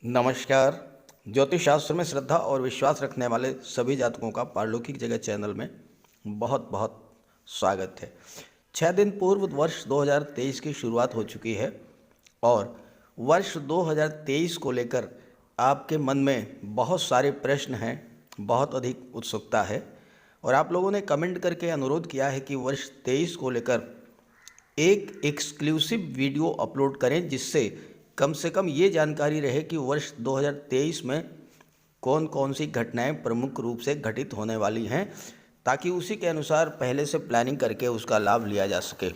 नमस्कार। ज्योतिष शास्त्र में श्रद्धा और विश्वास रखने वाले सभी जातकों का पारलौकिक जगत चैनल में बहुत बहुत स्वागत है। 6 दिन पूर्व वर्ष 2023 की शुरुआत हो चुकी है और वर्ष 2023 को लेकर आपके मन में बहुत सारे प्रश्न हैं, बहुत अधिक उत्सुकता है और आप लोगों ने कमेंट करके अनुरोध किया है कि वर्ष 23 को लेकर एक एक्सक्लूसिव वीडियो अपलोड करें, जिससे कम से कम ये जानकारी रहे कि वर्ष 2023 में कौन कौन सी घटनाएं प्रमुख रूप से घटित होने वाली हैं, ताकि उसी के अनुसार पहले से प्लानिंग करके उसका लाभ लिया जा सके।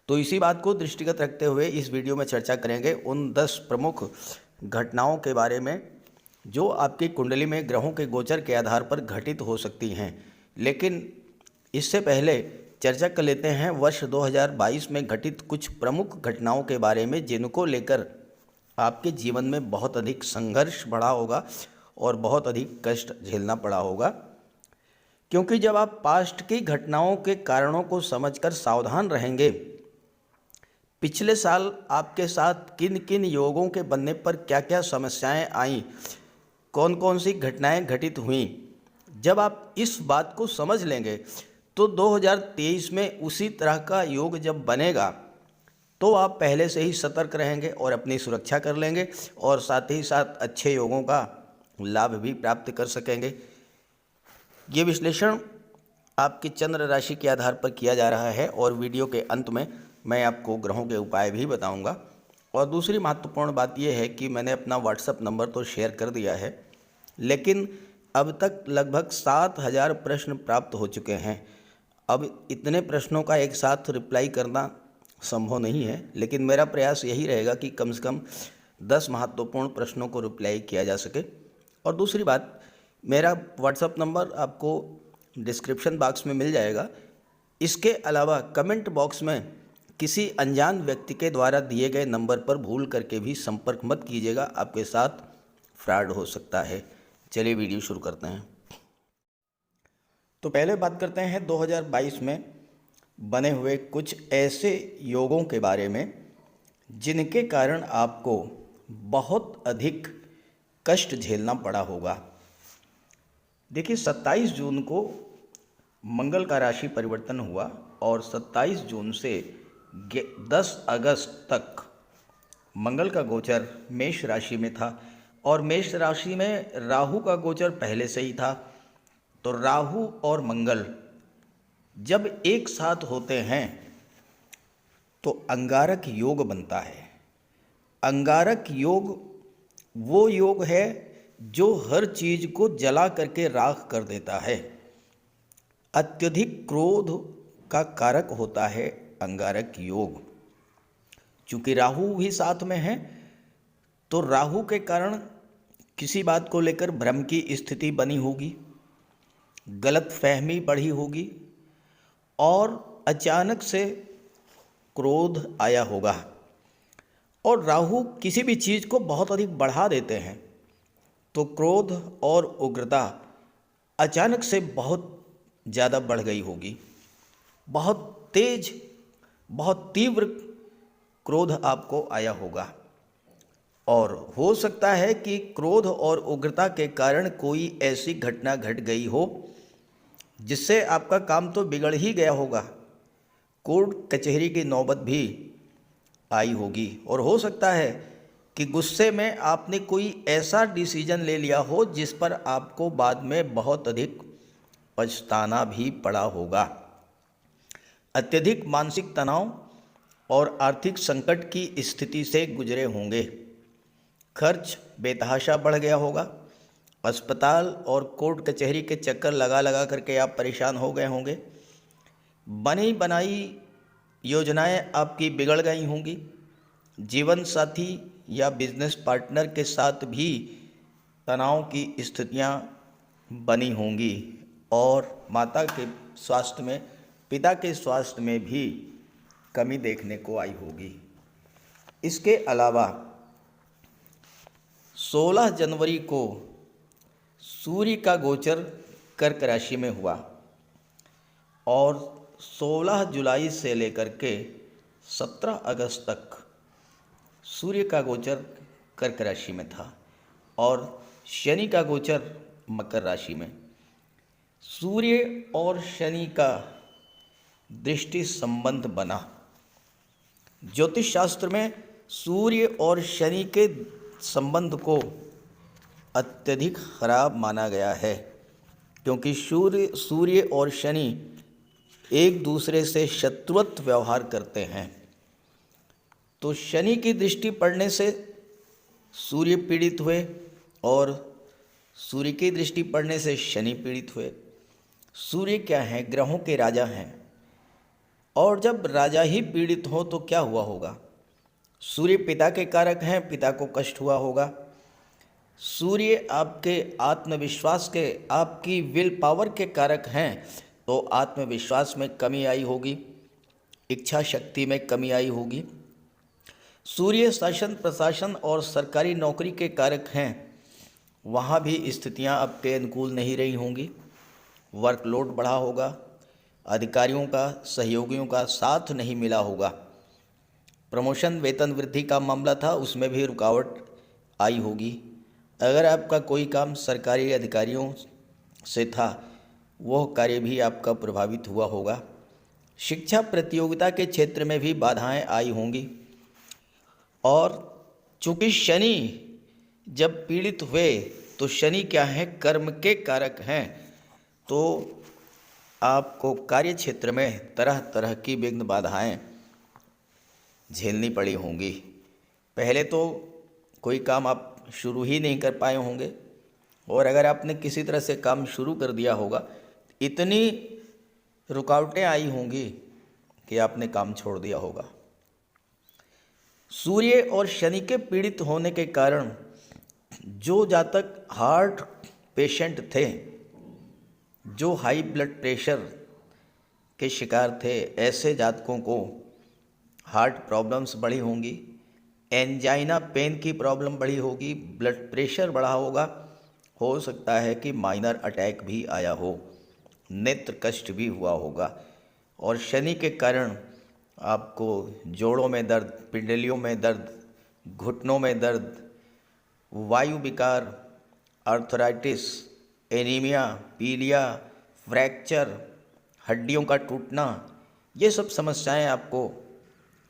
तो इसी बात को दृष्टिगत रखते हुए इस वीडियो में चर्चा करेंगे उन 10 प्रमुख घटनाओं के बारे में जो आपकी कुंडली में ग्रहों के गोचर के आधार पर घटित हो सकती हैं। लेकिन इससे पहले चर्चा कर लेते हैं वर्ष 2022 में घटित कुछ प्रमुख घटनाओं के बारे में, जिनको लेकर आपके जीवन में बहुत अधिक संघर्ष बढ़ा होगा और बहुत अधिक कष्ट झेलना पड़ा होगा। क्योंकि जब आप पास्ट की घटनाओं के कारणों को समझकर सावधान रहेंगे, पिछले साल आपके साथ किन किन योगों के बनने पर क्या क्या समस्याएं आईं, कौन कौन सी घटनाएं घटित हुईं, जब आप इस बात को समझ लेंगे तो 2023 में उसी तरह का योग जब बनेगा तो आप पहले से ही सतर्क रहेंगे और अपनी सुरक्षा कर लेंगे और साथ ही साथ अच्छे योगों का लाभ भी प्राप्त कर सकेंगे। ये विश्लेषण आपकी चंद्र राशि के आधार पर किया जा रहा है और वीडियो के अंत में मैं आपको ग्रहों के उपाय भी बताऊंगा। और दूसरी महत्वपूर्ण बात यह है कि मैंने अपना व्हाट्सएप नंबर तो शेयर कर दिया है, लेकिन अब तक लगभग 7,000 प्रश्न प्राप्त हो चुके हैं। अब इतने प्रश्नों का एक साथ रिप्लाई करना संभव नहीं है, लेकिन मेरा प्रयास यही रहेगा कि कम से कम 10 महत्वपूर्ण प्रश्नों को रिप्लाई किया जा सके। और दूसरी बात, मेरा व्हाट्सएप नंबर आपको डिस्क्रिप्शन बॉक्स में मिल जाएगा। इसके अलावा कमेंट बॉक्स में किसी अनजान व्यक्ति के द्वारा दिए गए नंबर पर भूल करके भी संपर्क मत कीजिएगा, आपके साथ फ्रॉड हो सकता है। चलिए वीडियो शुरू करते हैं। तो पहले बात करते हैं 2022 में बने हुए कुछ ऐसे योगों के बारे में जिनके कारण आपको बहुत अधिक कष्ट झेलना पड़ा होगा। देखिए, 27 जून को मंगल का राशि परिवर्तन हुआ और 27 जून से 10 अगस्त तक मंगल का गोचर मेष राशि में था और मेष राशि में राहु का गोचर पहले से ही था। तो राहु और मंगल जब एक साथ होते हैं तो अंगारक योग बनता है। अंगारक योग वो योग है जो हर चीज को जला करके राख कर देता है। अत्यधिक क्रोध का कारक होता है अंगारक योग। चूंकि राहु भी साथ में है तो राहु के कारण किसी बात को लेकर भ्रम की स्थिति बनी होगी, गलत फहमी बढ़ी होगी और अचानक से क्रोध आया होगा। और राहु किसी भी चीज़ को बहुत अधिक बढ़ा देते हैं, तो क्रोध और उग्रता अचानक से बहुत ज़्यादा बढ़ गई होगी। बहुत तेज, बहुत तीव्र क्रोध आपको आया होगा और हो सकता है कि क्रोध और उग्रता के कारण कोई ऐसी घटना घट गई हो जिससे आपका काम तो बिगड़ ही गया होगा। कोर्ट कचहरी की नौबत भी आई होगी और हो सकता है कि गुस्से में आपने कोई ऐसा डिसीजन ले लिया हो जिस पर आपको बाद में बहुत अधिक पछताना भी पड़ा होगा। अत्यधिक मानसिक तनाव और आर्थिक संकट की स्थिति से गुजरे होंगे। खर्च बेतहाशा बढ़ गया होगा। अस्पताल और कोर्ट कचहरी के चक्कर लगा लगा करके आप परेशान हो गए होंगे। बनी बनाई योजनाएं आपकी बिगड़ गई होंगी। जीवन साथी या बिजनेस पार्टनर के साथ भी तनाव की स्थितियां बनी होंगी और माता के स्वास्थ्य में, पिता के स्वास्थ्य में भी कमी देखने को आई होगी। इसके अलावा 16 जनवरी को सूर्य का गोचर कर्क राशि में हुआ और 16 जुलाई से लेकर के 17 अगस्त तक सूर्य का गोचर कर्क राशि में था और शनि का गोचर मकर राशि में। सूर्य और शनि का दृष्टि संबंध बना। ज्योतिष शास्त्र में सूर्य और शनि के संबंध को अत्यधिक खराब माना गया है, क्योंकि सूर्य और शनि एक दूसरे से शत्रुत्व व्यवहार करते हैं। तो शनि की दृष्टि पड़ने से सूर्य पीड़ित हुए और सूर्य की दृष्टि पड़ने से शनि पीड़ित हुए। सूर्य क्या है? ग्रहों के राजा हैं, और जब राजा ही पीड़ित हो तो क्या हुआ होगा? सूर्य पिता के कारक हैं, पिता को कष्ट हुआ होगा। सूर्य आपके आत्मविश्वास के, आपकी विल पावर के कारक हैं, तो आत्मविश्वास में कमी आई होगी, इच्छा शक्ति में कमी आई होगी। सूर्य शासन प्रशासन और सरकारी नौकरी के कारक हैं, वहाँ भी स्थितियाँ आपके अनुकूल नहीं रही होंगी। वर्कलोड बढ़ा होगा, अधिकारियों का, सहयोगियों का साथ नहीं मिला होगा। प्रमोशन, वेतन वृद्धि का मामला था, उसमें भी रुकावट आई होगी। अगर आपका कोई काम सरकारी अधिकारियों से था, वह कार्य भी आपका प्रभावित हुआ होगा। शिक्षा प्रतियोगिता के क्षेत्र में भी बाधाएं आई होंगी। और चूँकि शनि जब पीड़ित हुए, तो शनि क्या है? कर्म के कारक हैं, तो आपको कार्य क्षेत्र में तरह तरह की विघ्न बाधाएं झेलनी पड़ी होंगी। पहले तो कोई काम आप शुरू ही नहीं कर पाए होंगे, और अगर आपने किसी तरह से काम शुरू कर दिया होगा, इतनी रुकावटें आई होंगी कि आपने काम छोड़ दिया होगा। सूर्य और शनि के पीड़ित होने के कारण जो जातक हार्ट पेशेंट थे, जो हाई ब्लड प्रेशर के शिकार थे, ऐसे जातकों को हार्ट प्रॉब्लम्स बढ़ी होंगी, एंजाइना पेन की प्रॉब्लम बढ़ी होगी, ब्लड प्रेशर बढ़ा होगा, हो सकता है कि माइनर अटैक भी आया हो, नेत्र कष्ट भी हुआ होगा। और शनि के कारण आपको जोड़ों में दर्द, पिंडलियों में दर्द, घुटनों में दर्द, वायु विकार, आर्थराइटिस, एनीमिया, पीलिया, फ्रैक्चर, हड्डियों का टूटना, ये सब समस्याएं आपको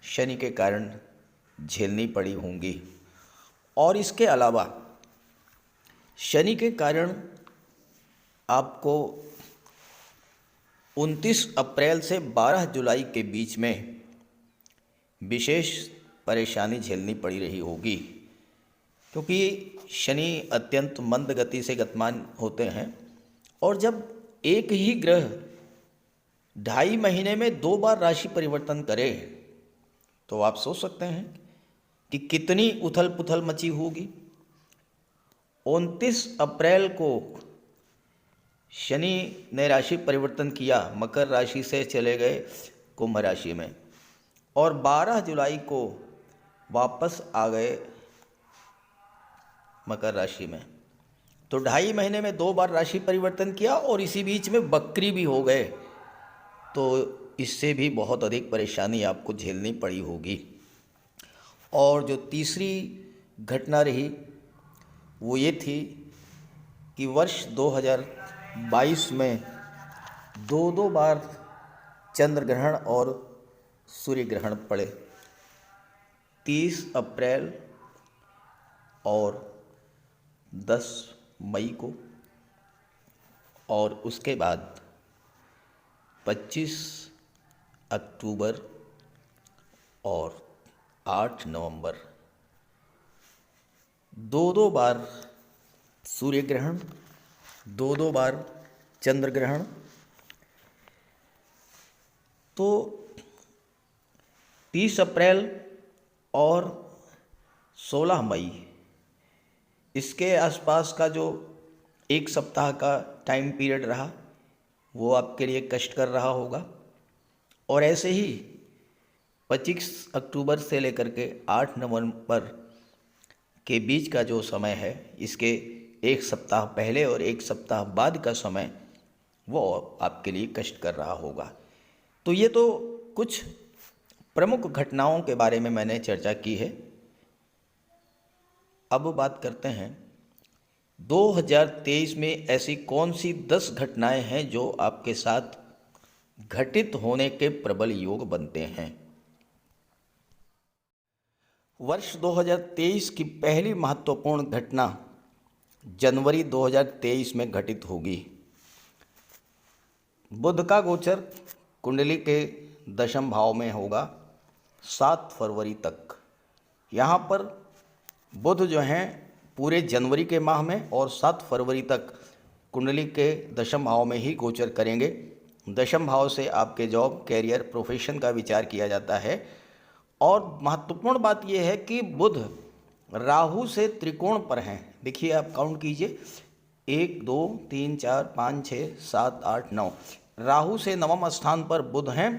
शनि के कारण झेलनी पड़ी होंगी। और इसके अलावा शनि के कारण आपको 29 अप्रैल से 12 जुलाई के बीच में विशेष परेशानी झेलनी पड़ी रही होगी, क्योंकि शनि अत्यंत मंद गति से गतिमान होते हैं, और जब एक ही ग्रह 2.5 महीने में 2 बार राशि परिवर्तन करे, तो आप सोच सकते हैं कि कितनी उथल पुथल मची होगी। 29 अप्रैल को शनि ने राशि परिवर्तन किया, मकर राशि से चले गए कुंभ राशि में, और 12 जुलाई को वापस आ गए मकर राशि में। तो 2.5 महीने में 2 बार राशि परिवर्तन किया, और इसी बीच में बकरी भी हो गए, तो इससे भी बहुत अधिक परेशानी आपको झेलनी पड़ी होगी। और जो तीसरी घटना रही वो ये थी कि वर्ष 2022 में 2 बार चंद्र ग्रहण और सूर्य ग्रहण पड़े, 30 अप्रैल और 10 मई को, और उसके बाद 25 अक्टूबर और 8 नवंबर, 2 बार सूर्य ग्रहण, 2 बार चंद्र ग्रहण। तो 30 अप्रैल और 16 मई, इसके आसपास का जो एक सप्ताह का टाइम पीरियड रहा, वो आपके लिए कष्ट कर रहा होगा। और ऐसे ही 25 अक्टूबर से लेकर के 8 नवंबर के बीच का जो समय है, इसके एक सप्ताह पहले और एक सप्ताह बाद का समय, वो आपके लिए कष्ट कर रहा होगा। तो ये तो कुछ प्रमुख घटनाओं के बारे में मैंने चर्चा की है। अब बात करते हैं 2023 में ऐसी कौन सी 10 घटनाएं हैं जो आपके साथ घटित होने के प्रबल योग बनते हैं। वर्ष 2023 की पहली महत्वपूर्ण घटना जनवरी 2023 में घटित होगी। बुध का गोचर कुंडली के दशम भाव में होगा 7 फरवरी तक। यहाँ पर बुध जो हैं पूरे जनवरी के माह में और 7 फरवरी तक कुंडली के दशम भाव में ही गोचर करेंगे। दशम भाव से आपके जॉब, कैरियर, प्रोफेशन का विचार किया जाता है। और महत्वपूर्ण बात यह है कि बुध राहु से त्रिकोण पर हैं। देखिए, आप काउंट कीजिए, 1 2 3 4 5 6 7 8 9। राहु से नवम स्थान पर बुध हैं,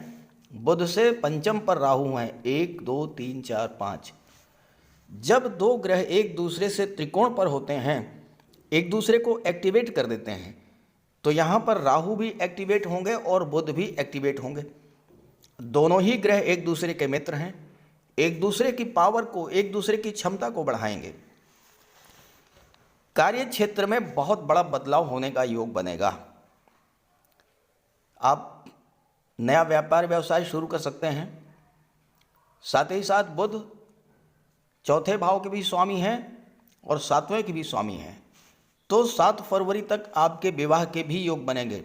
बुध से पंचम पर राहु हैं। 1 2 3 4 5। जब दो ग्रह एक दूसरे से त्रिकोण पर होते हैं, एक दूसरे को एक्टिवेट कर देते हैं, तो यहाँ पर राहु भी एक्टिवेट होंगे और बुध भी एक्टिवेट होंगे। दोनों ही ग्रह एक दूसरे के मित्र हैं, एक दूसरे की पावर को, एक दूसरे की क्षमता को बढ़ाएंगे। कार्य क्षेत्र में बहुत बड़ा बदलाव होने का योग बनेगा। आप नया व्यापार व्यवसाय शुरू कर सकते हैं। साथ ही साथ बुध चौथे भाव के भी स्वामी हैं और 7वें के भी स्वामी हैं। तो 7 फरवरी तक आपके विवाह के भी योग बनेंगे।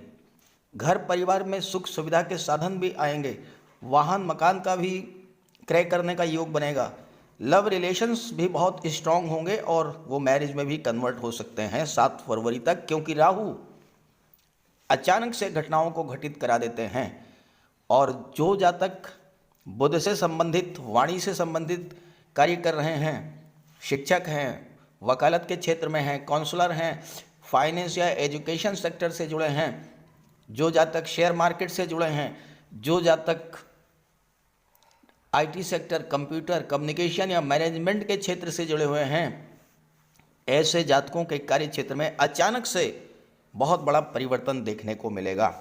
घर परिवार में सुख सुविधा के साधन भी आएंगे। वाहन मकान का भी क्रय करने का योग बनेगा। लव रिलेशंस भी बहुत स्ट्रांग होंगे और वो मैरिज में भी कन्वर्ट हो सकते हैं 7 फरवरी तक, क्योंकि राहु अचानक से घटनाओं को घटित करा देते हैं। और जो जातक बुध से संबंधित, वाणी से संबंधित कार्य कर रहे हैं, शिक्षक हैं, वकालत के क्षेत्र में हैं, काउंसलर हैं, फाइनेंस या एजुकेशन सेक्टर से जुड़े हैं, जो जातक शेयर मार्केट से जुड़े हैं, जो जातक आईटी सेक्टर, कंप्यूटर, कम्युनिकेशन या मैनेजमेंट के क्षेत्र से जुड़े हुए हैं, ऐसे जातकों के कार्य क्षेत्र में अचानक से बहुत बड़ा परिवर्तन देखने को मिलेगा।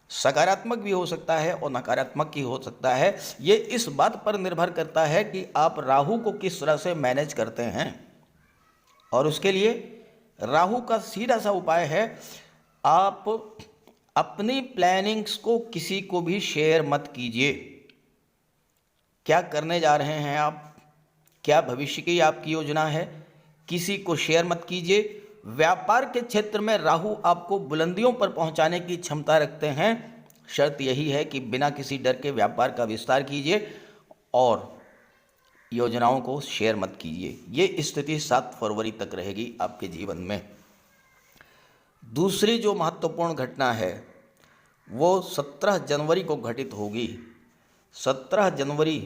सकारात्मक भी हो सकता है और नकारात्मक भी हो सकता है। ये इस बात पर निर्भर करता है कि आप राहु को किस तरह से मैनेज करते हैं। और उसके लिए राहु का सीधा सा उपाय है, आप अपनी प्लानिंग्स को किसी को भी शेयर मत कीजिए। क्या करने जा रहे हैं आप, क्या भविष्य की आपकी योजना है, किसी को शेयर मत कीजिए। व्यापार के क्षेत्र में राहु आपको बुलंदियों पर पहुंचाने की क्षमता रखते हैं। शर्त यही है कि बिना किसी डर के व्यापार का विस्तार कीजिए और योजनाओं को शेयर मत कीजिए। ये स्थिति 7 फरवरी तक रहेगी आपके जीवन में। दूसरी जो महत्वपूर्ण घटना है वो 17 जनवरी को घटित होगी। 17 जनवरी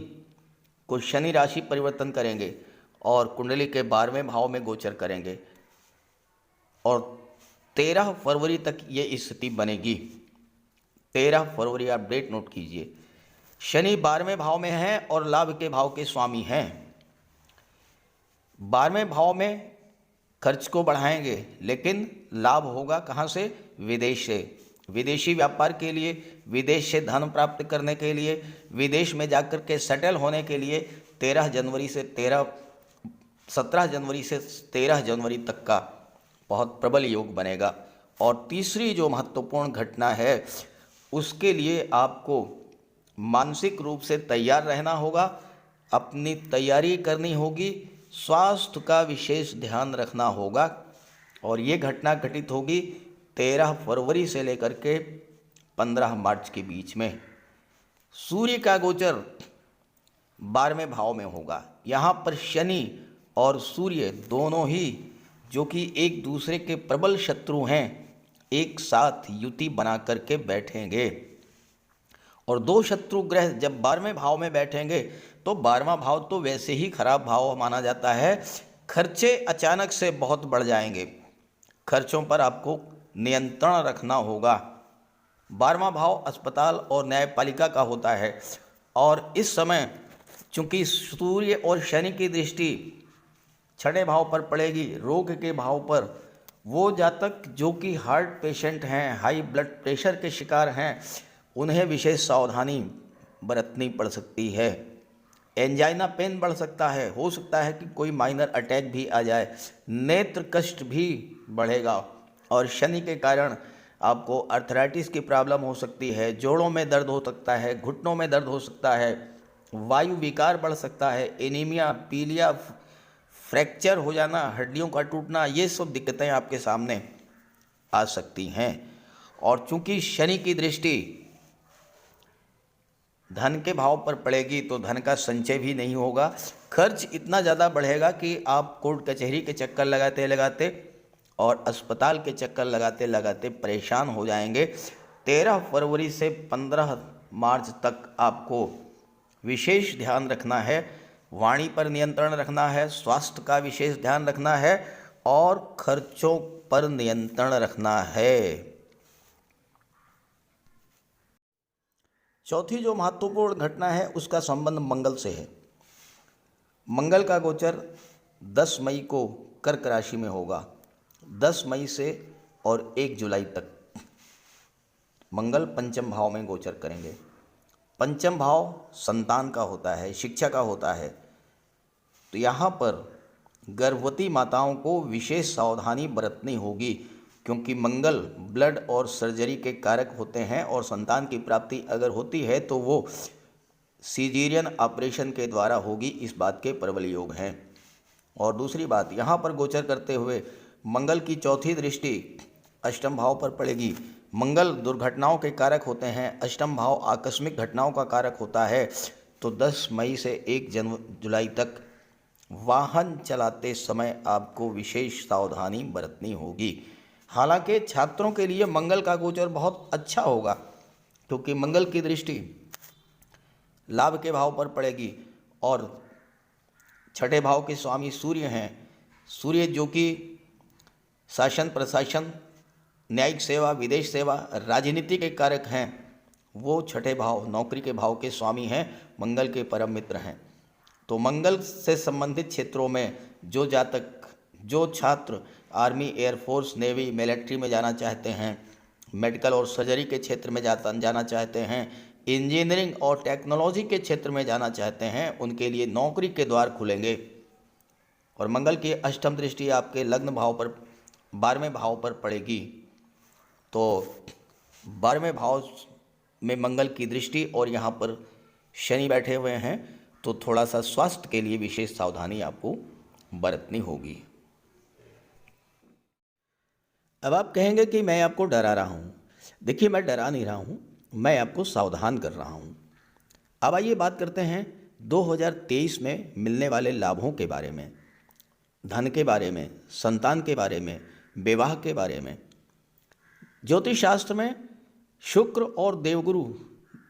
को शनि राशि परिवर्तन करेंगे और कुंडली के 12वें भाव में गोचर करेंगे और 13 फरवरी तक ये स्थिति बनेगी। 13 फरवरी आप डेट नोट कीजिए। शनि 12वें भाव में हैं और लाभ के भाव के स्वामी हैं। 12वें भाव में खर्च को बढ़ाएंगे, लेकिन लाभ होगा कहाँ से? विदेश से। विदेशी व्यापार के लिए, विदेश से धन प्राप्त करने के लिए, विदेश में जाकर के सेटल होने के लिए 17 जनवरी से 13 जनवरी तक का बहुत प्रबल योग बनेगा। और तीसरी जो महत्वपूर्ण घटना है उसके लिए आपको मानसिक रूप से तैयार रहना होगा, अपनी तैयारी करनी होगी, स्वास्थ्य का विशेष ध्यान रखना होगा। और ये घटना घटित होगी 13 फरवरी से लेकर के 15 मार्च के बीच में। सूर्य का गोचर 12वें भाव में होगा। यहाँ पर शनि और सूर्य दोनों ही, जो कि एक दूसरे के प्रबल शत्रु हैं, एक साथ युति बना करके बैठेंगे। और दो शत्रु ग्रह जब 12वें भाव में बैठेंगे तो 12वां भाव तो वैसे ही खराब भाव माना जाता है। खर्चे अचानक से बहुत बढ़ जाएंगे, खर्चों पर आपको नियंत्रण रखना होगा। 12वां भाव अस्पताल और न्यायपालिका का होता है और इस समय चूंकि सूर्य और शनि की दृष्टि 6वें भाव पर पड़ेगी, रोग के भाव पर, वो जातक जो कि हार्ट पेशेंट हैं, हाई ब्लड प्रेशर के शिकार हैं, उन्हें विशेष सावधानी बरतनी पड़ सकती है। एंजाइना पेन बढ़ सकता है, हो सकता है कि कोई माइनर अटैक भी आ जाए, नेत्र कष्ट भी बढ़ेगा और शनि के कारण आपको अर्थराइटिस की प्रॉब्लम हो सकती है, जोड़ों में दर्द हो सकता है, घुटनों में दर्द हो सकता है, वायु विकार बढ़ सकता है, एनीमिया, पीलिया, फ्रैक्चर हो जाना, हड्डियों का टूटना, ये सब दिक्कतें आपके सामने आ सकती हैं। और चूंकि शनि की दृष्टि धन के भाव पर पड़ेगी तो धन का संचय भी नहीं होगा, खर्च इतना ज़्यादा बढ़ेगा कि आप कोर्ट कचहरी के चक्कर लगाते लगाते और अस्पताल के चक्कर लगाते लगाते परेशान हो जाएंगे। 13 फरवरी से 15 मार्च तक आपको विशेष ध्यान रखना है, वाणी पर नियंत्रण रखना है, स्वास्थ्य का विशेष ध्यान रखना है और खर्चों पर नियंत्रण रखना है। चौथी जो महत्वपूर्ण घटना है उसका संबंध मंगल से है। मंगल का गोचर 10 मई को कर्क राशि में होगा। 10 मई से और 1 जुलाई तक मंगल पंचम भाव में गोचर करेंगे। पंचम भाव संतान का होता है, शिक्षा का होता है। तो यहाँ पर गर्भवती माताओं को विशेष सावधानी बरतनी होगी, क्योंकि मंगल ब्लड और सर्जरी के कारक होते हैं और संतान की प्राप्ति अगर होती है तो वो सीजेरियन ऑपरेशन के द्वारा होगी, इस बात के प्रबल योग हैं। और दूसरी बात, यहाँ पर गोचर करते हुए मंगल की चौथी दृष्टि अष्टम भाव पर पड़ेगी। मंगल दुर्घटनाओं के कारक होते हैं, अष्टम भाव आकस्मिक घटनाओं का कारक होता है। तो 10 मई से 1 जुलाई तक वाहन चलाते समय आपको विशेष सावधानी बरतनी होगी। हालांकि छात्रों के लिए मंगल का गोचर बहुत अच्छा होगा, क्योंकि मंगल की दृष्टि लाभ के भाव पर पड़ेगी और छठे भाव के स्वामी सूर्य हैं। सूर्य जो कि शासन प्रशासन, न्यायिक सेवा, विदेश सेवा, राजनीति के कारक हैं, वो छठे भाव नौकरी के भाव के स्वामी हैं, मंगल के परम मित्र हैं। तो मंगल से संबंधित क्षेत्रों में जो जातक, जो छात्र आर्मी, एयरफोर्स, नेवी, मिलिट्री में जाना चाहते हैं, मेडिकल और सर्जरी के क्षेत्र में जाना चाहते हैं, इंजीनियरिंग और टेक्नोलॉजी के क्षेत्र में जाना चाहते हैं, उनके लिए नौकरी के द्वार खुलेंगे। और मंगल की अष्टम दृष्टि आपके लग्न भाव पर 12वें भाव पर पड़ेगी। तो 12वें भाव में मंगल की दृष्टि और यहाँ पर शनि बैठे हुए हैं, तो थोड़ा सा स्वास्थ्य के लिए विशेष सावधानी आपको बरतनी होगी। अब आप कहेंगे कि मैं आपको डरा रहा हूँ। देखिए, मैं डरा नहीं रहा हूँ, मैं आपको सावधान कर रहा हूँ। अब आइए बात करते हैं 2023 में मिलने वाले लाभों के बारे में, धन के बारे में, संतान के बारे में, विवाह के बारे में। ज्योतिष शास्त्र में शुक्र और देवगुरु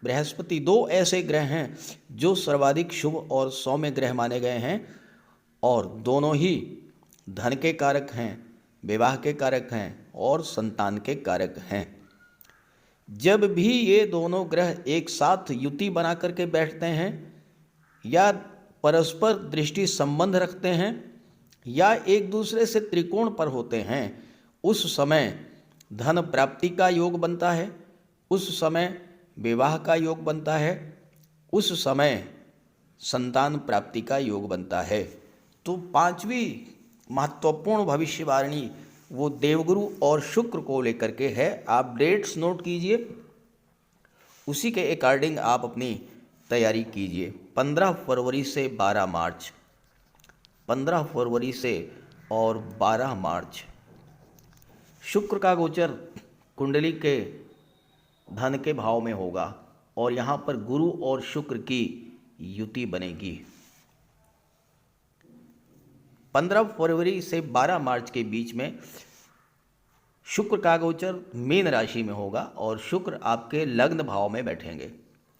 बृहस्पति 2 ऐसे ग्रह हैं जो सर्वाधिक शुभ और सौम्य ग्रह माने गए हैं, और दोनों ही धन के कारक हैं, विवाह के कारक हैं और संतान के कारक हैं। जब भी ये दोनों ग्रह एक साथ युति बना करके बैठते हैं या परस्पर दृष्टि संबंध रखते हैं या एक दूसरे से त्रिकोण पर होते हैं, उस समय धन प्राप्ति का योग बनता है, उस समय विवाह का योग बनता है, उस समय संतान प्राप्ति का योग बनता है। तो 5वीं महत्वपूर्ण भविष्यवाणी वो देवगुरु और शुक्र को लेकर के है। आप डेट्स नोट कीजिए, उसी के अकॉर्डिंग आप अपनी तैयारी कीजिए। 15 फरवरी से 12 मार्च, 15 फरवरी से और 12 मार्च शुक्र का गोचर कुंडली के धन के भाव में होगा और यहाँ पर गुरु और शुक्र की युति बनेगी। 15 फरवरी से 12 मार्च के बीच में शुक्र का गोचर मीन राशि में होगा और शुक्र आपके लग्न भाव में बैठेंगे।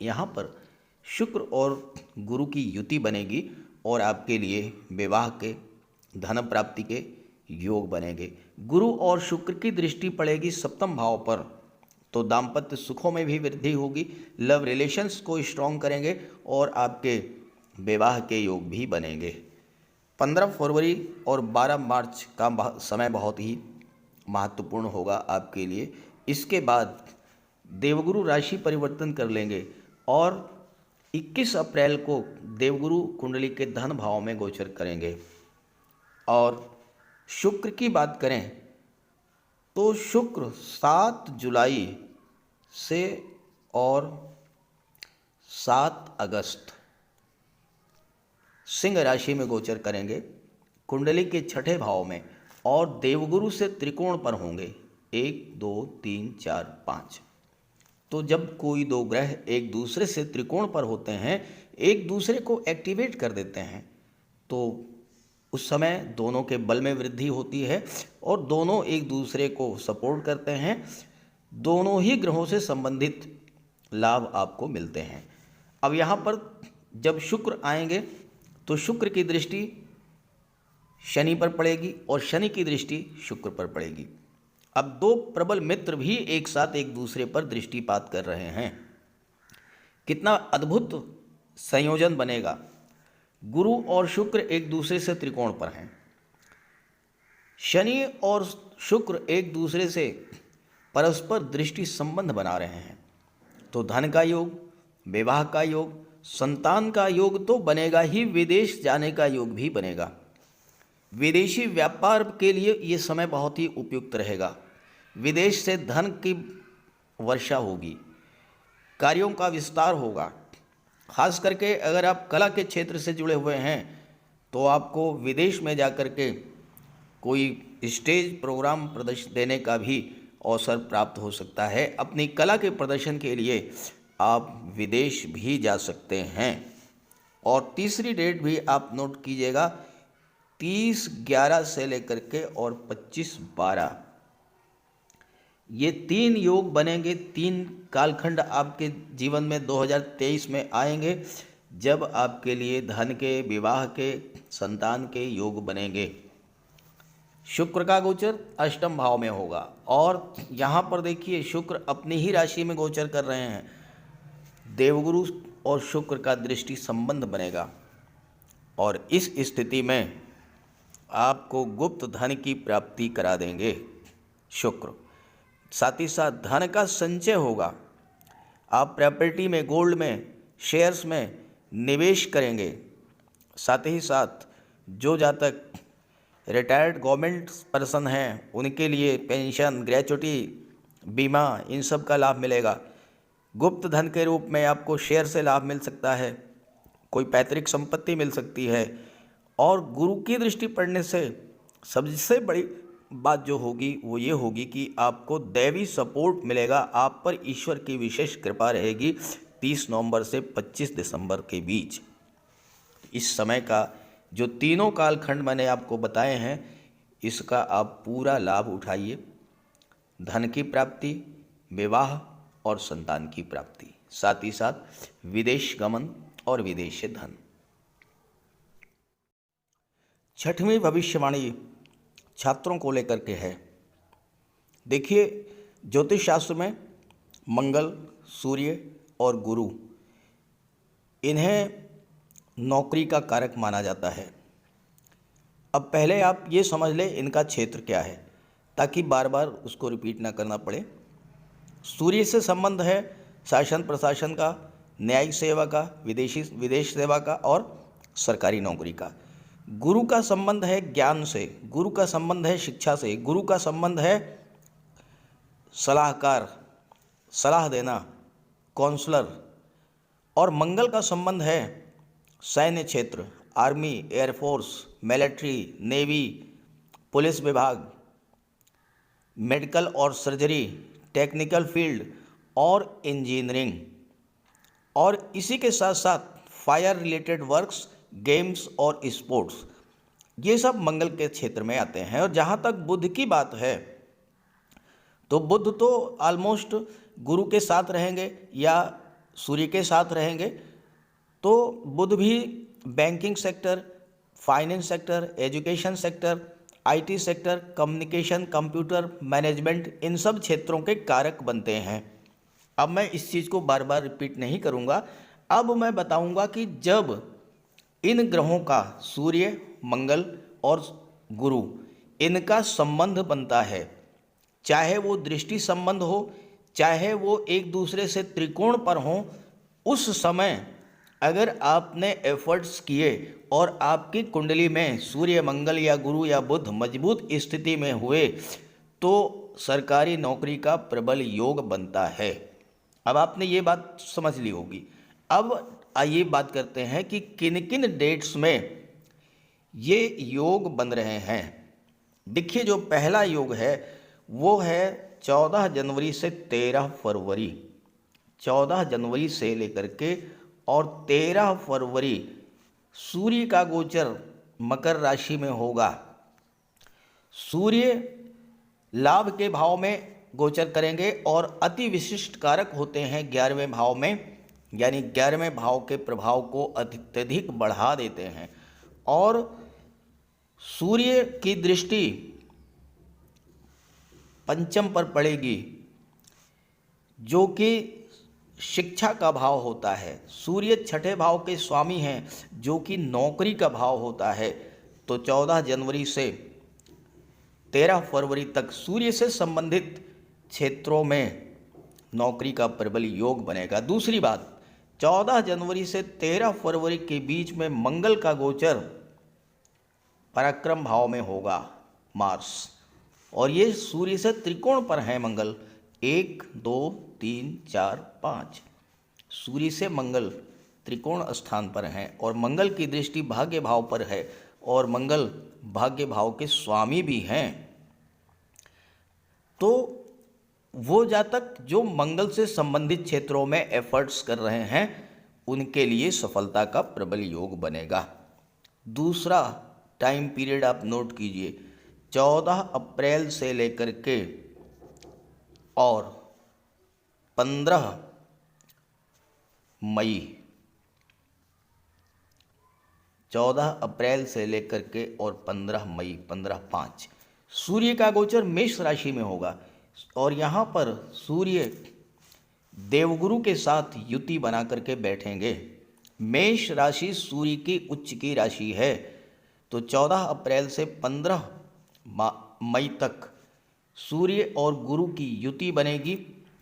यहाँ पर शुक्र और गुरु की युति बनेगी और आपके लिए विवाह के, धन प्राप्ति के योग बनेंगे। गुरु और शुक्र की दृष्टि पड़ेगी सप्तम भाव पर, तो दाम्पत्य सुखों में भी वृद्धि होगी, लव रिलेशंस को स्ट्रॉन्ग करेंगे और आपके विवाह के योग भी बनेंगे। 15 फरवरी और 12 मार्च का समय बहुत ही महत्वपूर्ण होगा आपके लिए। इसके बाद देवगुरु राशि परिवर्तन कर लेंगे और 21 अप्रैल को देवगुरु कुंडली के धन भाव में गोचर करेंगे। और शुक्र की बात करें तो शुक्र 7 जुलाई से और 7 अगस्त सिंह राशि में गोचर करेंगे कुंडली के छठे भाव में, और देवगुरु से त्रिकोण पर होंगे 1 2 3 4 5। तो जब कोई दो ग्रह एक दूसरे से त्रिकोण पर होते हैं, एक दूसरे को एक्टिवेट कर देते हैं, तो उस समय दोनों के बल में वृद्धि होती है और दोनों एक दूसरे को सपोर्ट करते हैं। दोनों ही ग्रहों से संबंधित लाभ आपको मिलते हैं। अब यहाँ पर जब शुक्र आएंगे तो शुक्र की दृष्टि शनि पर पड़ेगी और शनि की दृष्टि शुक्र पर पड़ेगी। अब दो प्रबल मित्र भी एक साथ एक दूसरे पर दृष्टिपात कर रहे हैं। कितना अद्भुत संयोजन बनेगा। गुरु और शुक्र एक दूसरे से त्रिकोण पर हैं। शनि और शुक्र एक दूसरे से परस्पर दृष्टि संबंध बना रहे हैं। तो धन का योग, विवाह का योग, संतान का योग तो बनेगा ही, विदेश जाने का योग भी बनेगा। विदेशी व्यापार के लिए ये समय बहुत ही उपयुक्त रहेगा। विदेश से धन की वर्षा होगी, कार्यों का विस्तार होगा। खास करके अगर आप कला के क्षेत्र से जुड़े हुए हैं तो आपको विदेश में जाकर के कोई स्टेज प्रोग्राम प्रदर्शन देने का भी अवसर प्राप्त हो सकता है। अपनी कला के प्रदर्शन के लिए आप विदेश भी जा सकते हैं। और तीसरी डेट भी आप नोट कीजिएगा, 30/11 से लेकर के और 25/12, ये 3 योग बनेंगे। 3 कालखंड आपके जीवन में 2023 में आएंगे, जब आपके लिए धन के, विवाह के, संतान के योग बनेंगे। शुक्र का गोचर अष्टम भाव में होगा और यहाँ पर देखिए शुक्र अपनी ही राशि में गोचर कर रहे हैं। देवगुरु और शुक्र का दृष्टि संबंध बनेगा और इस स्थिति में आपको गुप्त धन की प्राप्ति करा देंगे शुक्र। साथ ही साथ धन का संचय होगा। आप प्रॉपर्टी में, गोल्ड में, शेयर्स में निवेश करेंगे। साथ ही साथ जो जातक रिटायर्ड गवर्नमेंट पर्सन हैं उनके लिए पेंशन, ग्रेच्युटी, बीमा, इन सब का लाभ मिलेगा। गुप्त धन के रूप में आपको शेयर से लाभ मिल सकता है, कोई पैतृक संपत्ति मिल सकती है। और गुरु की दृष्टि पड़ने से सबसे बड़ी बात जो होगी वो ये होगी कि आपको दैवी सपोर्ट मिलेगा। आप पर ईश्वर की विशेष कृपा रहेगी 30 नवंबर से 25 दिसंबर के बीच। इस समय का जो तीनों कालखंड मैंने आपको बताए हैं, इसका आप पूरा लाभ उठाइए। धन की प्राप्ति, विवाह और संतान की प्राप्ति, साथ ही साथ विदेश गमन और विदेश से धन। छठवीं भविष्यवाणी छात्रों को लेकर के है। देखिए, ज्योतिष शास्त्र में मंगल, सूर्य और गुरु, इन्हें नौकरी का कारक माना जाता है। अब पहले आप ये समझ लें इनका क्षेत्र क्या है, ताकि बार बार उसको रिपीट ना करना पड़े। सूर्य से संबंध है शासन प्रशासन का, न्यायिक सेवा का, विदेश सेवा का और सरकारी नौकरी का। गुरु का संबंध है ज्ञान से, गुरु का संबंध है शिक्षा से, गुरु का संबंध है सलाहकार, सलाह देना, काउंसलर। और मंगल का संबंध है सैन्य क्षेत्र, army, air force, military, navy, police विभाग, मेडिकल और सर्जरी, टेक्निकल फील्ड और इंजीनियरिंग। और इसी के साथ साथ फायर रिलेटेड वर्क्स, गेम्स और स्पोर्ट्स, ये सब मंगल के क्षेत्र में आते हैं। और जहाँ तक बुध की बात है तो बुध तो ऑलमोस्ट गुरु के साथ रहेंगे या सूर्य के साथ रहेंगे। तो बुध भी banking sector, finance sector, education sector, IT sector, communication, computer management, इन सब क्षेत्रों के कारक बनते हैं। अब मैं इस चीज़ को बार बार रिपीट नहीं करूँगा। अब मैं बताऊँगा कि जब इन ग्रहों का, सूर्य, मंगल और गुरु, इनका संबंध बनता है, चाहे वो दृष्टि संबंध हो, चाहे वो एक दूसरे से त्रिकोण पर हो, उस समय अगर आपने एफर्ट्स किए और आपकी कुंडली में सूर्य, मंगल या गुरु या बुध मजबूत स्थिति में हुए तो सरकारी नौकरी का प्रबल योग बनता है। अब आपने ये बात समझ ली होगी। अब आइए बात करते हैं कि किन किन डेट्स में ये योग बन रहे हैं। देखिए, जो पहला योग है वो है 14 जनवरी से 13 फरवरी। 14 जनवरी से लेकर के और 13 फरवरी सूर्य का गोचर मकर राशि में होगा। सूर्य लाभ के भाव में गोचर करेंगे और अति विशिष्ट कारक होते हैं 11वें भाव में, यानी 11वें भाव के प्रभाव को अत्यधिक बढ़ा देते हैं। और सूर्य की दृष्टि पंचम पर पड़ेगी जो कि शिक्षा का भाव होता है। सूर्य छठे भाव के स्वामी हैं जो कि नौकरी का भाव होता है। तो 14 जनवरी से 13 फरवरी तक सूर्य से संबंधित क्षेत्रों में नौकरी का प्रबल योग बनेगा। दूसरी बात, 14 जनवरी से 13 फरवरी के बीच में मंगल का गोचर पराक्रम भाव में होगा, मार्स, और ये सूर्य से त्रिकोण पर है मंगल। 1 2 3 4 5 सूर्य से मंगल त्रिकोण स्थान पर हैं और मंगल की दृष्टि भाग्य भाव पर है और मंगल भाग्य भाव के स्वामी भी हैं। तो वो जातक जो मंगल से संबंधित क्षेत्रों में एफर्ट्स कर रहे हैं उनके लिए सफलता का प्रबल योग बनेगा। दूसरा टाइम पीरियड आप नोट कीजिए, 14 अप्रैल से लेकर के और 15 मई, 14 अप्रैल से लेकर के और 15 मई, 15/5 सूर्य का गोचर मेष राशि में होगा और यहाँ पर सूर्य देवगुरु के साथ युति बना करके बैठेंगे। मेष राशि सूर्य की उच्च की राशि है। तो 14 अप्रैल से 15 मई तक सूर्य और गुरु की युति बनेगी।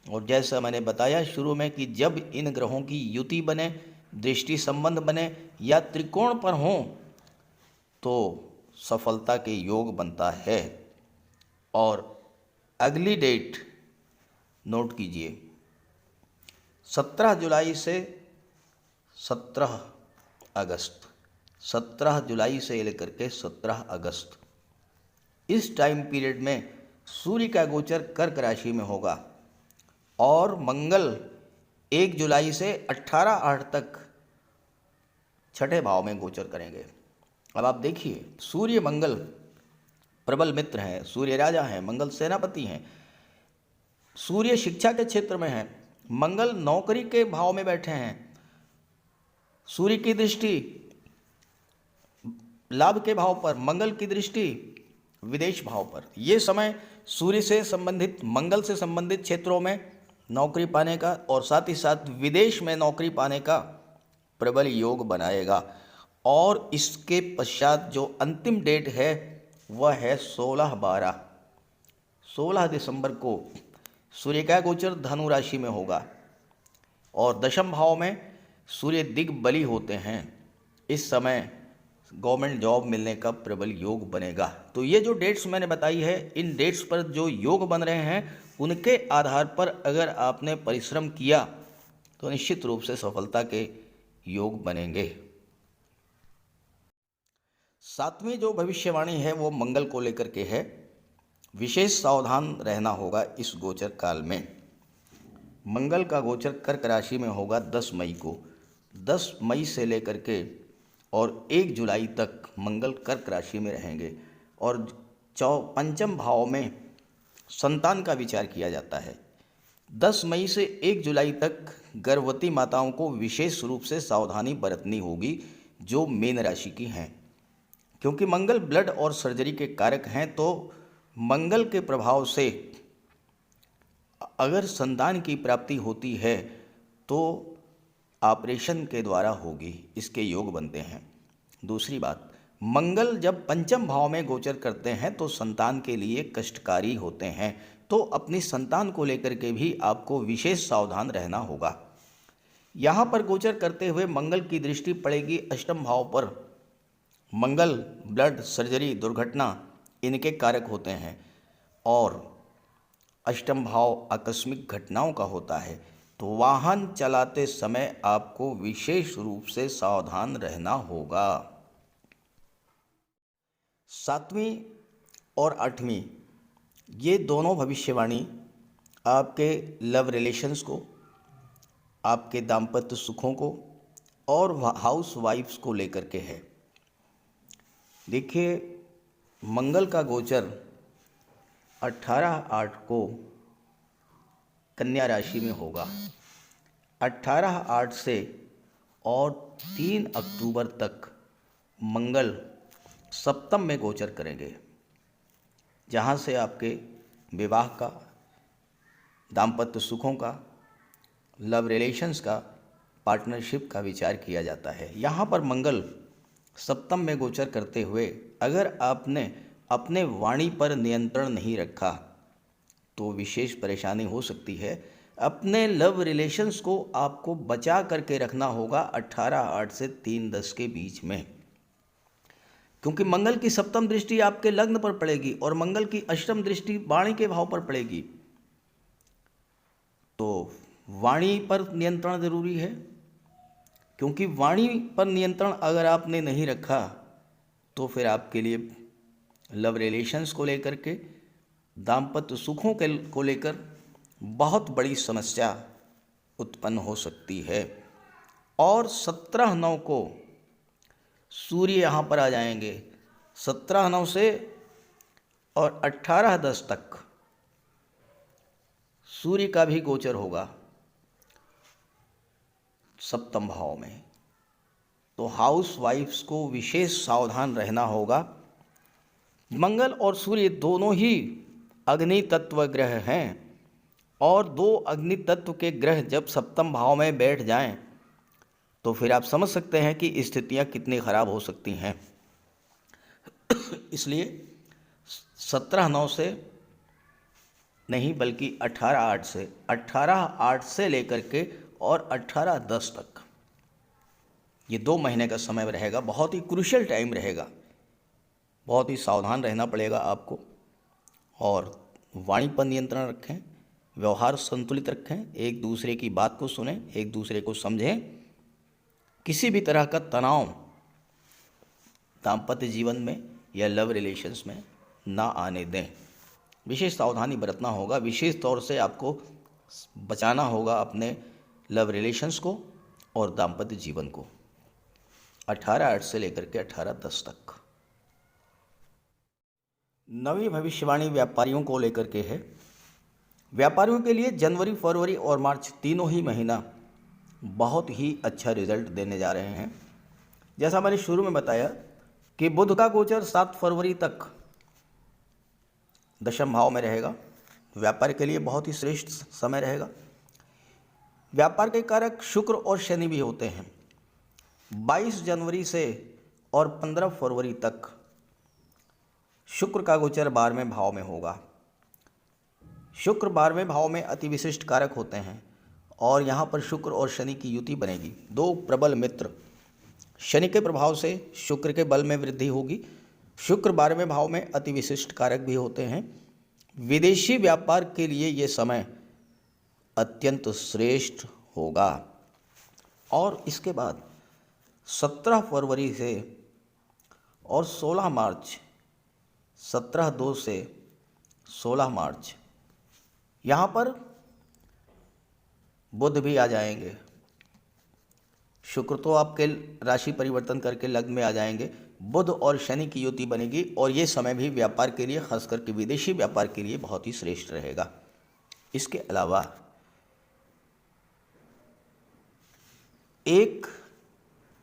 और जैसा मैंने बताया शुरू में कि जब इन ग्रहों की युति बने, दृष्टि संबंध बने या त्रिकोण पर हों तो सफलता के योग बनता है। और अगली डेट नोट कीजिए, 17 जुलाई से 17 अगस्त, 17 जुलाई से लेकर के 17 अगस्त, इस टाइम पीरियड में सूर्य का गोचर कर्क राशि में होगा और मंगल 1 जुलाई से 18/8 तक छठे भाव में गोचर करेंगे। अब आप देखिए, सूर्य मंगल प्रबल मित्र हैं, सूर्य राजा हैं, मंगल सेनापति हैं। सूर्य शिक्षा के क्षेत्र में हैं, मंगल नौकरी के भाव में बैठे हैं। सूर्य की दृष्टि लाभ के भाव पर, मंगल की दृष्टि विदेश भाव पर। ये समय सूर्य से संबंधित, मंगल से संबंधित क्षेत्रों में नौकरी पाने का और साथ ही साथ विदेश में नौकरी पाने का प्रबल योग बनाएगा। और इसके पश्चात जो अंतिम डेट है वह है 16 दिसंबर को सूर्य का गोचर धनु राशि में होगा और दशम भाव में सूर्य दिग्बली होते हैं। इस समय गवर्नमेंट जॉब मिलने का प्रबल योग बनेगा। तो ये जो डेट्स मैंने बताई है, इन डेट्स पर जो योग बन रहे हैं उनके आधार पर अगर आपने परिश्रम किया तो निश्चित रूप से सफलता के योग बनेंगे। सातवीं जो भविष्यवाणी है वो मंगल को लेकर के है। विशेष सावधान रहना होगा इस गोचर काल में। मंगल का गोचर कर्क राशि में होगा 10 मई को। 10 मई से लेकर के और 1 जुलाई तक मंगल कर्क राशि में रहेंगे और पंचम भाव में संतान का विचार किया जाता है। 10 मई से 1 जुलाई तक गर्भवती माताओं को विशेष रूप से सावधानी बरतनी होगी जो मीन राशि की हैं, क्योंकि मंगल ब्लड और सर्जरी के कारक हैं। तो मंगल के प्रभाव से अगर संतान की प्राप्ति होती है तो ऑपरेशन के द्वारा होगी, इसके योग बनते हैं। दूसरी बात, मंगल जब पंचम भाव में गोचर करते हैं तो संतान के लिए कष्टकारी होते हैं। तो अपनी संतान को लेकर के भी आपको विशेष सावधान रहना होगा। यहाँ पर गोचर करते हुए मंगल की दृष्टि पड़ेगी अष्टम भाव पर। मंगल ब्लड, सर्जरी, दुर्घटना इनके कारक होते हैं और अष्टम भाव आकस्मिक घटनाओं का होता है। तो वाहन चलाते समय आपको विशेष रूप से सावधान रहना होगा। 7वीं और 8वीं ये दोनों भविष्यवाणी आपके लव रिलेशंस को, आपके दाम्पत्य सुखों को और हाउस वाइफ्स को लेकर के है। देखिए, मंगल का गोचर 18/8 को कन्या राशि में होगा। 18/8 से और 3 अक्टूबर तक मंगल सप्तम में गोचर करेंगे, जहाँ से आपके विवाह का, दाम्पत्य सुखों का, लव रिलेशंस का, पार्टनरशिप का विचार किया जाता है। यहाँ पर मंगल सप्तम में गोचर करते हुए अगर आपने अपने वाणी पर नियंत्रण नहीं रखा तो विशेष परेशानी हो सकती है। अपने लव रिलेशंस को आपको बचा करके रखना होगा 18/8 से 3/10 के बीच में, क्योंकि मंगल की सप्तम दृष्टि आपके लग्न पर पड़ेगी और मंगल की अष्टम दृष्टि वाणी के भाव पर पड़ेगी। तो वाणी पर नियंत्रण जरूरी है, क्योंकि वाणी पर नियंत्रण अगर आपने नहीं रखा तो फिर आपके लिए लव रिलेशंस को लेकर के, दाम्पत्य सुखों के को लेकर बहुत बड़ी समस्या उत्पन्न हो सकती है। और 17/9 को सूर्य यहाँ पर आ जाएंगे। 17/9 से और 18/10 तक सूर्य का भी गोचर होगा सप्तम भाव में। तो हाउस वाइफ्स को विशेष सावधान रहना होगा। मंगल और सूर्य दोनों ही अग्नि तत्व ग्रह हैं और दो अग्नि तत्व के ग्रह जब सप्तम भाव में बैठ जाएं तो फिर आप समझ सकते हैं कि स्थितियां कितनी खराब हो सकती हैं। इसलिए 17/9 से नहीं बल्कि 18/8 से लेकर के और 18/10 तक ये 2 महीने का समय रहेगा। बहुत ही क्रूशियल टाइम रहेगा। बहुत ही सावधान रहना पड़ेगा आपको और वाणी पर नियंत्रण रखें, व्यवहार संतुलित रखें, एक दूसरे की बात को सुनें, एक दूसरे को समझें। किसी भी तरह का तनाव दाम्पत्य जीवन में या लव रिलेशंस में ना आने दें। विशेष सावधानी बरतना होगा। विशेष तौर से आपको बचाना होगा अपने लव रिलेशंस को और दाम्पत्य जीवन को 18/8 से लेकर के 18/10 तक। नवी भविष्यवाणी व्यापारियों को लेकर के है। व्यापारियों के लिए जनवरी, फरवरी और मार्च तीनों ही महीना बहुत ही अच्छा रिजल्ट देने जा रहे हैं। जैसा मैंने शुरू में बताया कि बुध का गोचर 7 फरवरी तक दशम भाव में रहेगा। व्यापार के लिए बहुत ही श्रेष्ठ समय रहेगा। व्यापार के कारक शुक्र और शनि भी होते हैं। 22 जनवरी से और 15 फरवरी तक शुक्र का गोचर 12वें भाव में होगा। शुक्र 12वें भाव में अति विशिष्ट कारक होते हैं और यहाँ पर शुक्र और शनि की युति बनेगी। 2 प्रबल मित्र। शनि के प्रभाव से शुक्र के बल में वृद्धि होगी। शुक्र 12वें भाव में अति विशिष्ट कारक भी होते हैं। विदेशी व्यापार के लिए ये समय अत्यंत श्रेष्ठ होगा। और इसके बाद 17 फरवरी से और 16 मार्च, 17/2 से 16 मार्च यहाँ पर बुध भी आ जाएंगे। शुक्र तो आपके राशि परिवर्तन करके लग्न में आ जाएंगे। बुध और शनि की युति बनेगी और ये समय भी व्यापार के लिए, खास करके विदेशी व्यापार के लिए बहुत ही श्रेष्ठ रहेगा। इसके अलावा 1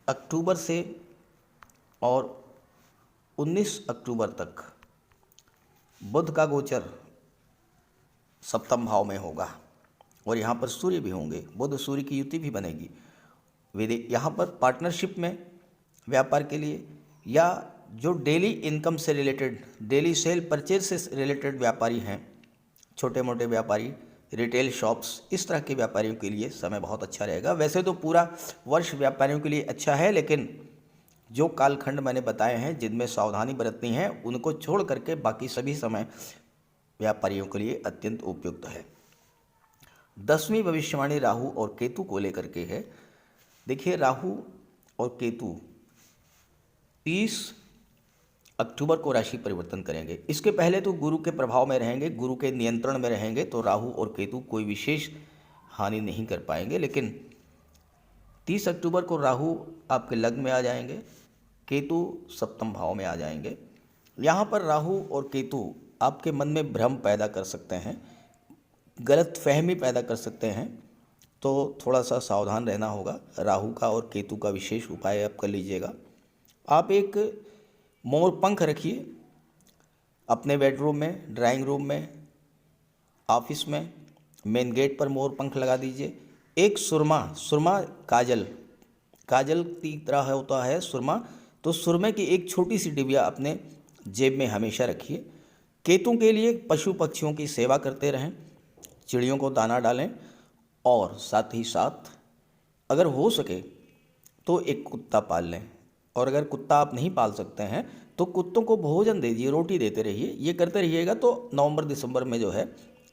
अक्टूबर से और 19 अक्टूबर तक बुध का गोचर सप्तम भाव में होगा और यहाँ पर सूर्य भी होंगे। बुध सूर्य की युति भी बनेगी। यहाँ पर पार्टनरशिप में व्यापार के लिए या जो डेली इनकम से रिलेटेड, डेली सेल परचेज से रिलेटेड व्यापारी हैं, छोटे मोटे व्यापारी, रिटेल शॉप्स, इस तरह के व्यापारियों के लिए समय बहुत अच्छा रहेगा। वैसे तो पूरा वर्ष व्यापारियों के लिए अच्छा है, लेकिन जो कालखंड मैंने बताए हैं जिनमें सावधानी बरतनी है, उनको छोड़ करके बाकी सभी समय व्यापारियों के लिए अत्यंत उपयुक्त है। 10वीं भविष्यवाणी राहु और केतु को लेकर के है। देखिए, राहु और केतु 30 अक्टूबर को राशि परिवर्तन करेंगे। इसके पहले तो गुरु के प्रभाव में रहेंगे, गुरु के नियंत्रण में रहेंगे, तो राहु और केतु कोई विशेष हानि नहीं कर पाएंगे। लेकिन 30 अक्टूबर को राहु आपके लग्न में आ जाएंगे, केतु सप्तम भाव में आ जाएंगे। यहाँ पर राहु और केतु आपके मन में भ्रम पैदा कर सकते हैं, गलत फहमी पैदा कर सकते हैं, तो थोड़ा सा सावधान रहना होगा। राहु का और केतु का विशेष उपाय आप कर लीजिएगा। आप एक मोर पंख रखिए अपने बेडरूम में, ड्राइंग रूम में, ऑफिस में, मेन गेट पर मोर पंख लगा दीजिए। एक सुरमा काजल की तरह होता है सुरमा, तो सुरमे की एक छोटी सी डिबिया अपने जेब में हमेशा रखिए। केतु के लिए पशु पक्षियों की सेवा करते रहें, चिड़ियों को दाना डालें, और साथ ही साथ अगर हो सके तो एक कुत्ता पाल लें। और अगर कुत्ता आप नहीं पाल सकते हैं तो कुत्तों को भोजन दीजिए, रोटी देते रहिए। ये करते रहिएगा तो नवंबर दिसंबर में जो है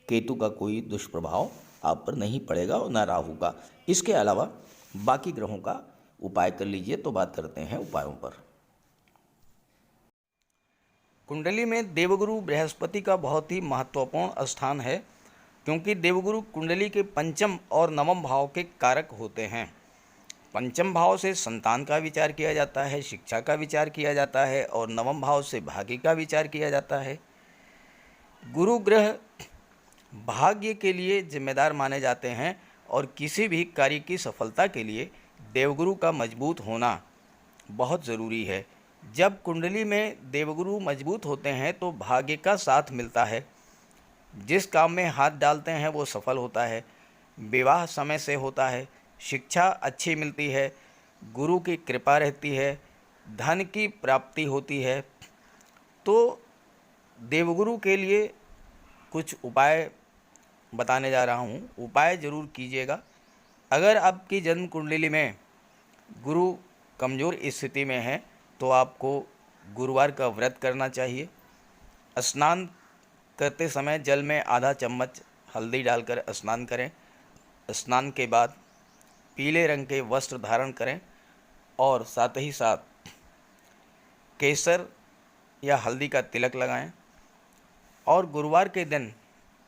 केतु का कोई दुष्प्रभाव आप पर नहीं पड़ेगा और ना राहु का। इसके अलावा बाकी ग्रहों का उपाय कर लीजिए। तो बात करते हैं उपायों पर। कुंडली में देवगुरु बृहस्पति का बहुत ही महत्वपूर्ण स्थान है, क्योंकि देवगुरु कुंडली के पंचम और नवम भाव के कारक होते हैं। पंचम भाव से संतान का विचार किया जाता है, शिक्षा का विचार किया जाता है, और नवम भाव से भाग्य का विचार किया जाता है। गुरु ग्रह भाग्य के लिए जिम्मेदार माने जाते हैं, और किसी भी कार्य की सफलता के लिए देवगुरु का मजबूत होना बहुत ज़रूरी है। जब कुंडली में देवगुरु मजबूत होते हैं तो भाग्य का साथ मिलता है, जिस काम में हाथ डालते हैं वो सफल होता है, विवाह समय से होता है, शिक्षा अच्छी मिलती है, गुरु की कृपा रहती है, धन की प्राप्ति होती है। तो देवगुरु के लिए कुछ उपाय बताने जा रहा हूँ, उपाय ज़रूर कीजिएगा। अगर आपकी जन्म कुंडली में गुरु कमज़ोर स्थिति में है तो आपको गुरुवार का व्रत करना चाहिए। स्नान करते समय जल में आधा चम्मच हल्दी डालकर स्नान करें। स्नान के बाद पीले रंग के वस्त्र धारण करें, और साथ ही साथ केसर या हल्दी का तिलक लगाएं। और गुरुवार के दिन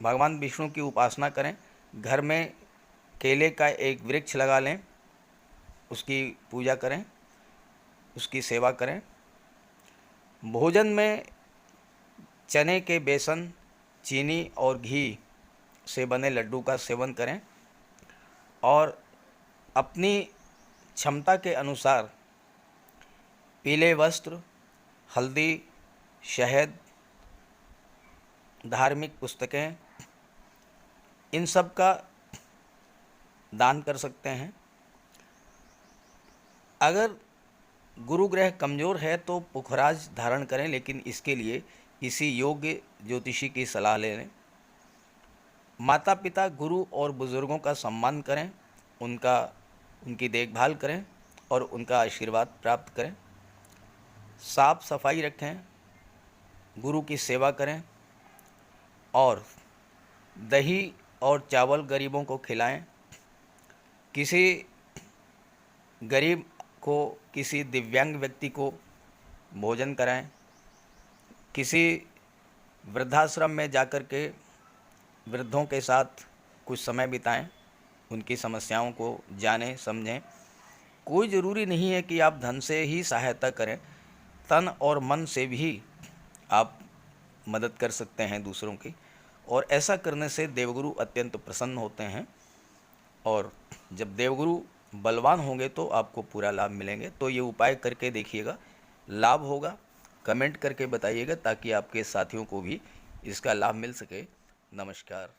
भगवान विष्णु की उपासना करें। घर में केले का एक वृक्ष लगा लें, उसकी पूजा करें, उसकी सेवा करें। भोजन में चने के बेसन, चीनी और घी से बने लड्डू का सेवन करें, और अपनी क्षमता के अनुसार पीले वस्त्र, हल्दी, शहद, धार्मिक पुस्तकें, इन सब का दान कर सकते हैं। अगर गुरु ग्रह कमज़ोर है तो पुखराज धारण करें, लेकिन इसके लिए किसी योग्य ज्योतिषी की सलाह ले लें। माता पिता, गुरु और बुज़ुर्गों का सम्मान करें, उनकी देखभाल करें और उनका आशीर्वाद प्राप्त करें। साफ सफाई रखें, गुरु की सेवा करें, और दही और चावल गरीबों को खिलाएं। किसी गरीब को, किसी दिव्यांग व्यक्ति को भोजन कराएं। किसी वृद्धाश्रम में जाकर के वृद्धों के साथ कुछ समय बिताएं, उनकी समस्याओं को जानें, समझें। कोई ज़रूरी नहीं है कि आप धन से ही सहायता करें, तन और मन से भी आप मदद कर सकते हैं दूसरों की, और ऐसा करने से देवगुरु अत्यंत प्रसन्न होते हैं। और जब देवगुरु बलवान होंगे तो आपको पूरा लाभ मिलेंगे। तो ये उपाय करके देखिएगा, लाभ होगा। कमेंट करके बताइएगा ताकि आपके साथियों को भी इसका लाभ मिल सके। नमस्कार।